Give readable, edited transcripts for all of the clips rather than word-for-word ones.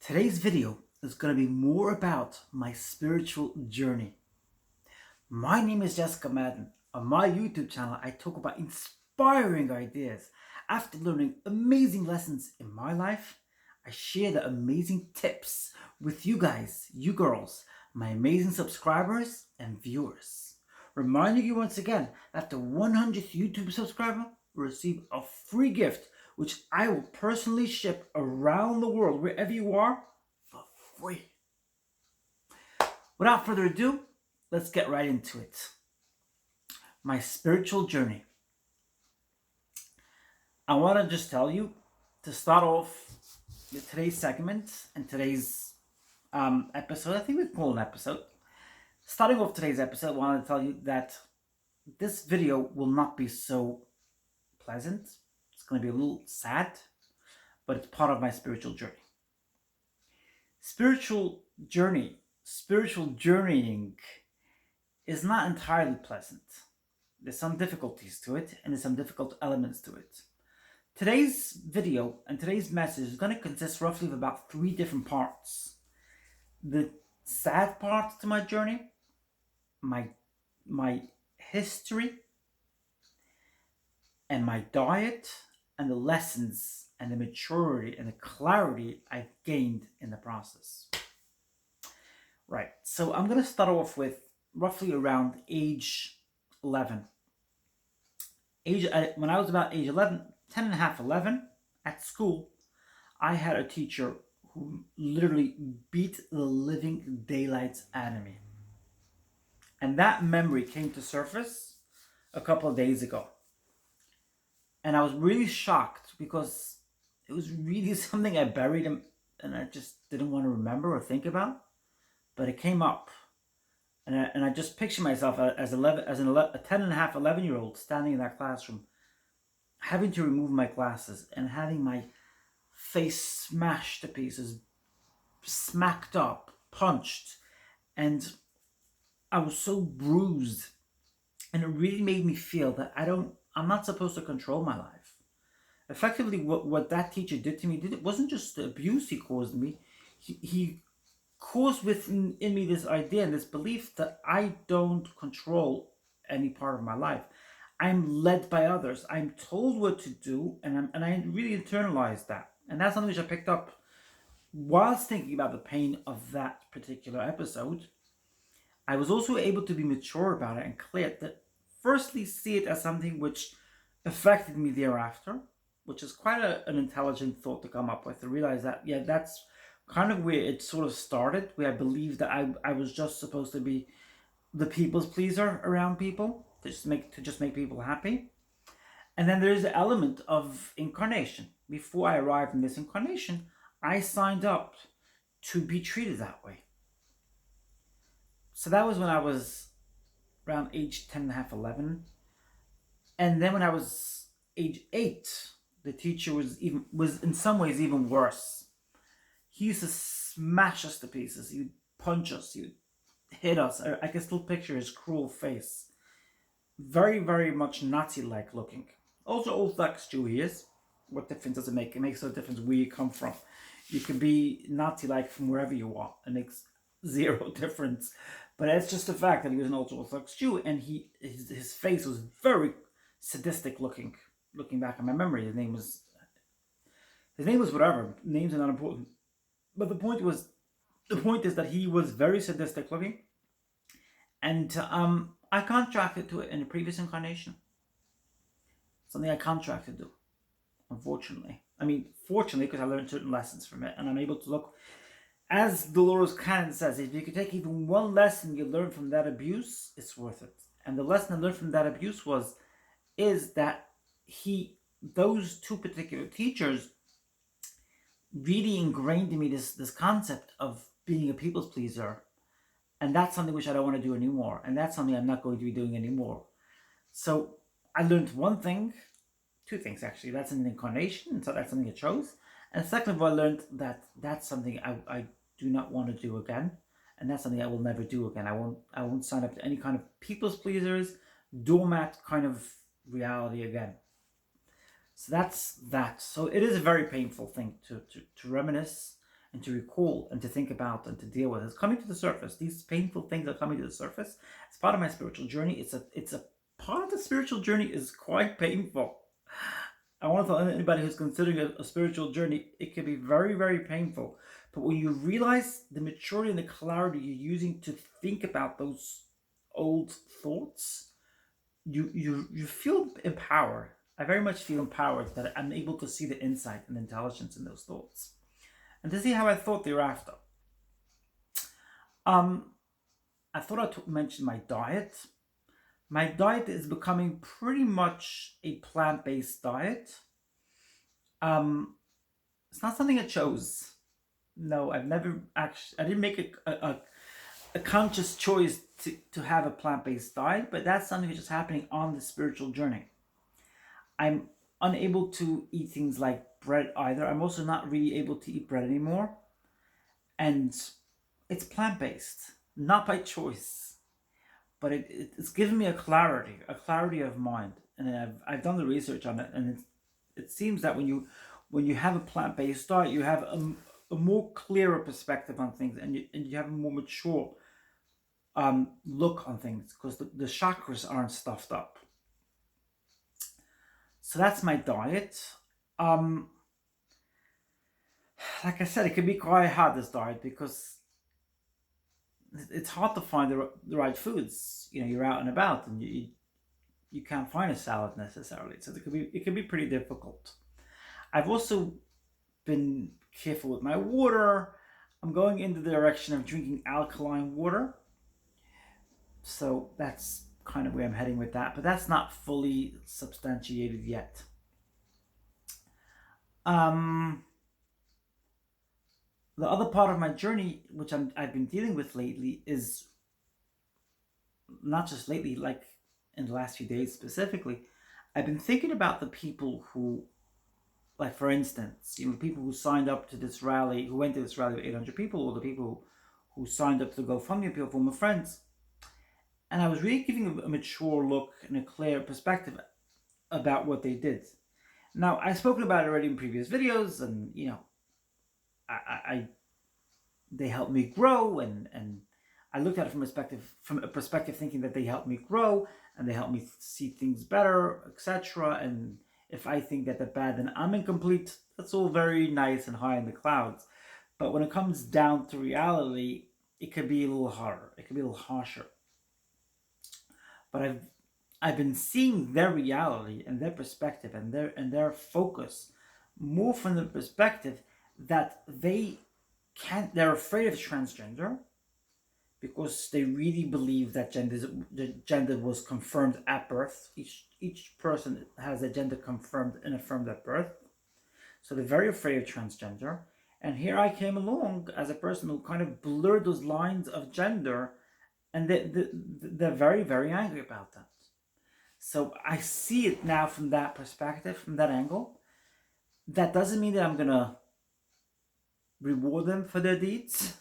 Today's video is going to be more about my spiritual journey. My name is Jess Maden. On my YouTube channel, I talk about inspiring ideas. After learning amazing lessons in my life, I share the amazing tips with you guys, you girls, my amazing subscribers and viewers. Reminding you once again that the 100th YouTube subscriber will receive a free gift which I will personally ship around the world, wherever you are, for free. Without further ado, let's get right into it. My spiritual journey. I want to just tell you, to start off with today's segment and today's episode, I think we call it an episode. Starting off today's episode, I want to tell you that this video will not be so pleasant. It's going to be a little sad, but it's part of my spiritual journey. Spiritual journeying is not entirely pleasant. There's some difficulties to it, and there's some difficult elements to it. Today's video and today's message is going to consist roughly of about 3 different parts. The sad part to my journey, my history, and my diet, and the lessons and the maturity and the clarity I've gained in the process. Right, so I'm going to start off with roughly around age 11. When I was about age 11, 10 and a half, 11, at school, I had a teacher who literally beat the living daylights out of me. And that memory came to surface a couple of days ago. And I was really shocked because it was really something I buried and I just didn't want to remember or think about. But it came up. And I just picture myself as a 10 and a half, 11-year-old standing in that classroom, having to remove my glasses and having my face smashed to pieces, smacked up, punched. And I was so bruised. And it really made me feel that I'm not supposed to control my life. Effectively, what that teacher did to me, it wasn't just the abuse he caused me. He caused within me this idea and this belief that I don't control any part of my life. I'm led by others. I'm told what to do, and I really internalized that. And that's something which I picked up whilst thinking about the pain of that particular episode. I was also able to be mature about it and clear that, firstly, see it as something which affected me thereafter, which is quite an intelligent thought to come up with, to realize that, yeah, that's kind of where it sort of started, where I believed that I was just supposed to be the people's pleaser around people, to just make people happy. And then there's the element of incarnation. Before I arrived in this incarnation, I signed up to be treated that way. So that was when I was around age 10 and a half, 11. And then when I was age 8, the teacher was in some ways even worse. He used to smash us to pieces. He would punch us. He would hit us. I can still picture his cruel face. Very, very much Nazi-like looking. Also Orthodox Jew he is. What difference does it make? It makes no difference where you come from. You can be Nazi-like from wherever you are. It makes zero difference. But it's just the fact that he was an Orthodox Jew, and his face was very sadistic looking. Looking back on my memory, his name was whatever. Names are not important. But the point is that he was very sadistic looking, and I contracted to it in a previous incarnation. Something I contracted to, unfortunately. I mean, fortunately, because I learned certain lessons from it, and I'm able to look. As Dolores Cannon says, if you could take even one lesson you learn from that abuse, it's worth it. And the lesson I learned from that abuse is that those 2 particular teachers really ingrained in me this concept of being a people's pleaser. And that's something which I don't want to do anymore. And that's something I'm not going to be doing anymore. So I learned 2 things actually. That's an incarnation, so that's something I chose. And second of all, I learned that that's something I do not want to do again. And that's something I will never do again. I won't sign up to any kind of people's pleasers, doormat kind of reality again. So that's that. So it is a very painful thing to reminisce and to recall and to think about and to deal with. It's coming to the surface. These painful things are coming to the surface. It's part of my spiritual journey. It's a part of the spiritual journey is quite painful. I want to tell anybody who's considering a spiritual journey, it can be very, very painful. But when you realize the maturity and the clarity you're using to think about those old thoughts, you feel empowered. I very much feel empowered that I'm able to see the insight and intelligence in those thoughts, and to see how I thought thereafter. I thought I'd mention my diet. My diet is becoming pretty much a plant-based diet. It's not something I chose. No, I've never actually. I didn't make a conscious choice to have a plant-based diet, but that's something which is happening on the spiritual journey. I'm unable to eat things like bread either. I'm also not really able to eat bread anymore. And it's plant-based, not by choice, but it's given me a clarity of mind. And I've done the research on it, and it seems that when you have a plant-based diet, you have a more clearer perspective on things, and you have a more mature look on things, because the chakras aren't stuffed up. So that's my diet. Like I said, it can be quite hard, this diet, because it's hard to find the right foods. You're out and about, and you can't find a salad necessarily, so it can be pretty difficult. I've also been careful with my water. I'm going in the direction of drinking alkaline water, so that's kind of where I'm heading with that, but that's not fully substantiated yet. The other part of my journey, which I've been dealing with lately, is not just lately, like in the last few days specifically, I've been thinking about the people who, like for instance, the people who signed up to this rally, who went to this rally with 800 people, or the people who signed up to the GoFundMe, people former friends. And I was really giving a mature look and a clear perspective about what they did. Now, I've spoken about it already in previous videos, and they helped me grow, and I looked at it from a perspective thinking that they helped me grow and they helped me see things better, etc. And if I think that they're bad, then I'm incomplete. That's all very nice and high in the clouds. But when it comes down to reality, it could be a little harder. It could be a little harsher. But I've been seeing their reality and their perspective and their focus more from the perspective that they're afraid of transgender, because they really believe that the gender was confirmed at birth. Each person has a gender confirmed and affirmed at birth. So they're very afraid of transgender. And here I came along as a person who kind of blurred those lines of gender, and they're very, very angry about that. So I see it now from that perspective, from that angle. That doesn't mean that I'm going to reward them for their deeds.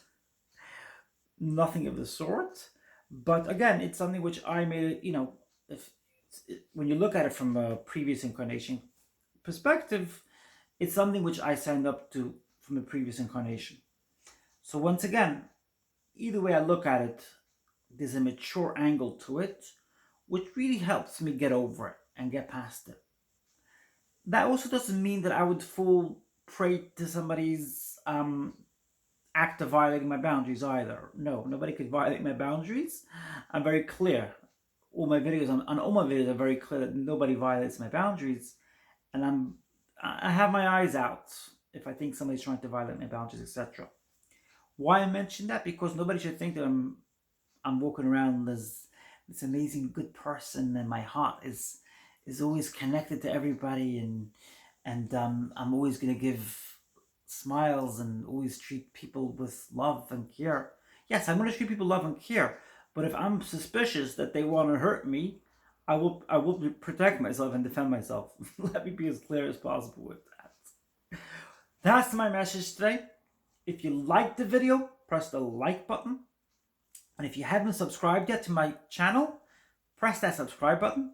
Nothing of the sort. But again, it's something which I made, when you look at it from a previous incarnation perspective, it's something which I signed up to from a previous incarnation. So once again, either way I look at it, there's a mature angle to it, which really helps me get over it and get past it. That also doesn't mean that I would fall prey to somebody's act of violating my boundaries either. No, nobody could violate my boundaries. I'm very clear. All my videos on all my videos are very clear that nobody violates my boundaries, and I have my eyes out if I think somebody's trying to violate my boundaries, etc. Why I mention that? Because nobody should think that I'm walking around as this amazing good person, and my heart is always connected to everybody, and I'm always going to give smiles and always treat people with love and care. Yes, I'm going to treat people with love and care, but if I'm suspicious that they want to hurt me, I will protect myself and defend myself. Let me be as clear as possible with that. That's my message today. If you liked the video, press the like button. And if you haven't subscribed yet to my channel, press that subscribe button.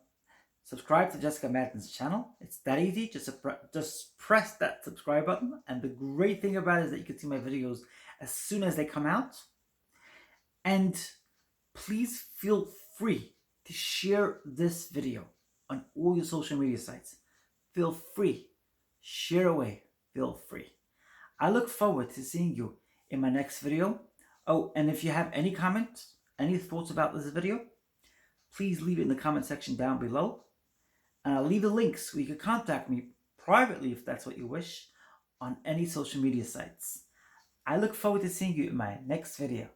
Subscribe to Jessica Maden's channel. It's that easy. Just press that subscribe button. And the great thing about it is that you can see my videos as soon as they come out. And please feel free to share this video on all your social media sites. Feel free. Share away. Feel free. I look forward to seeing you in my next video. Oh, and if you have any comments, any thoughts about this video, please leave it in the comment section down below. And I'll leave the links so you can contact me privately if that's what you wish on any social media sites. I look forward to seeing you in my next video.